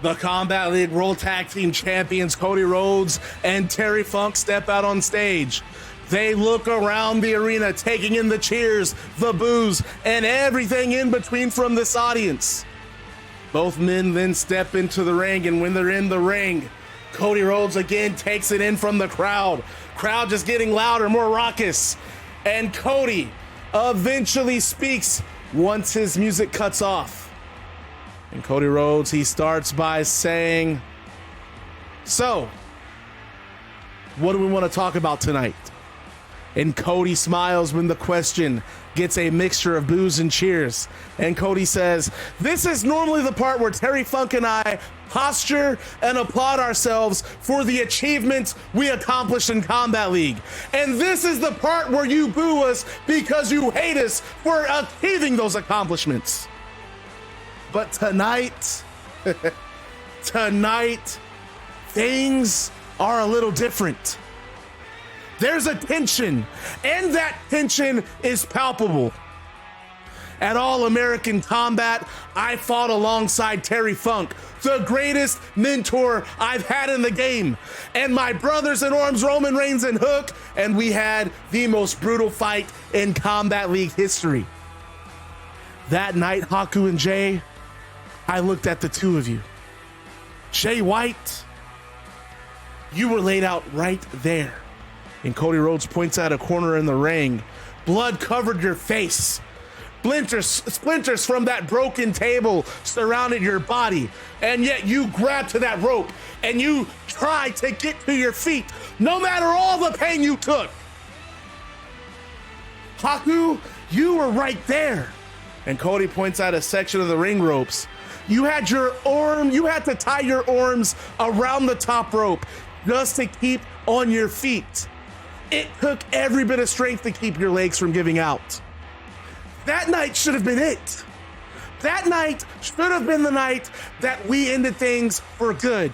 The Combat League World Tag Team Champions Cody Rhodes and Terry Funk step out on stage. They look around the arena, taking in the cheers, the boos, and everything in between from this audience. Both men then step into the ring, and when they're in the ring, Cody Rhodes again takes it in from the crowd. Crowd just getting louder, more raucous. And Cody eventually speaks once his music cuts off. And Cody Rhodes, he starts by saying, "So, what do we want to talk about tonight?" And Cody smiles when the question gets a mixture of boos and cheers. And Cody says, "This is normally the part where Terry Funk and I posture and applaud ourselves for the achievements we accomplished in Combat League. And this is the part where you boo us because you hate us for achieving those accomplishments. But tonight, things are a little different. There's a tension, and that tension is palpable. At All-American Combat, I fought alongside Terry Funk, the greatest mentor I've had in the game, and my brothers in arms, Roman Reigns and Hook, and we had the most brutal fight in Combat League history. That night, Haku and Jay, I looked at the two of you. Jay White, you were laid out right there." And Cody Rhodes points out a corner in the ring. Blood covered your face. Splinters from that broken table surrounded your body. And yet you grabbed to that rope and you tried to get to your feet, no matter all the pain you took. Haku, you were right there. And Cody points out a section of the ring ropes. You had to tie your arms around the top rope just to keep on your feet. It took every bit of strength to keep your legs from giving out. That night should have been it. That night should have been the night that we ended things for good.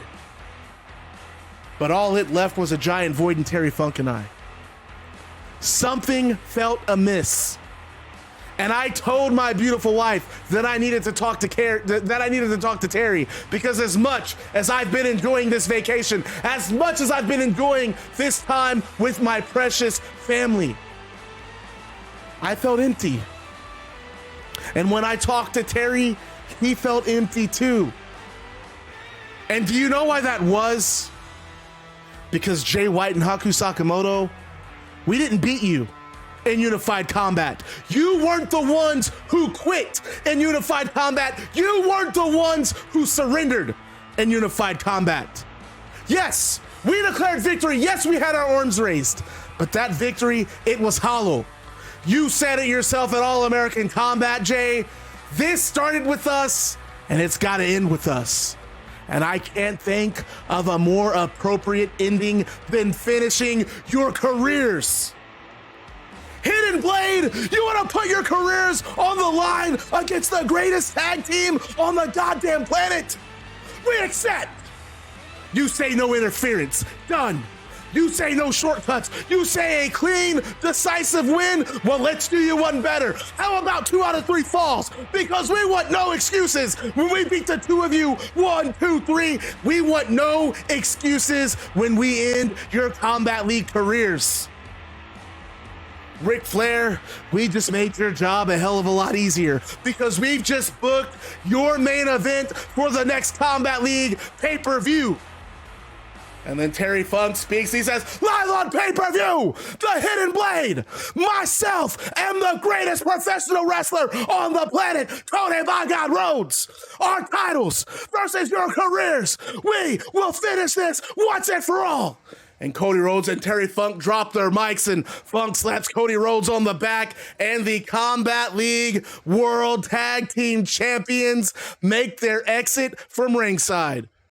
But all it left was a giant void in Terry Funk and I. Something felt amiss. And I told my beautiful wife that I needed to talk to Terry, because as much as I've been enjoying this vacation, as much as I've been enjoying this time with my precious family, I felt empty. And when I talked to Terry, he felt empty too. And do you know why that was? Because Jay White and Haku Sakamoto, we didn't beat you in Unified Combat. You weren't the ones who quit in Unified Combat. You weren't the ones who surrendered in Unified Combat. Yes, we declared victory. Yes, we had our arms raised, but that victory, it was hollow. You said it yourself at All-American Combat, Jay. This started with us, and it's got to end with us. And I can't think of a more appropriate ending than finishing your careers. Hidden Blade, you want to put your careers on the line against the greatest tag team on the goddamn planet? We accept. You say no interference. Done. You say no shortcuts. You say a clean, decisive win. Well, let's do you one better. How about 2 out of 3 falls? Because we want no excuses when we beat the two of you. 1, 2, 3. We want no excuses when we end your Combat League careers. Ric Flair, we just made your job a hell of a lot easier because we've just booked your main event for the next Combat League pay-per-view. And then Terry Funk speaks. He says, "Live on pay-per-view, the Hidden Blade, myself am the greatest professional wrestler on the planet, Cody "My God" Rhodes. Our titles versus your careers. We will finish this once and for all." And Cody Rhodes and Terry Funk drop their mics, and Funk slaps Cody Rhodes on the back, and the Combat League World Tag Team Champions make their exit from ringside.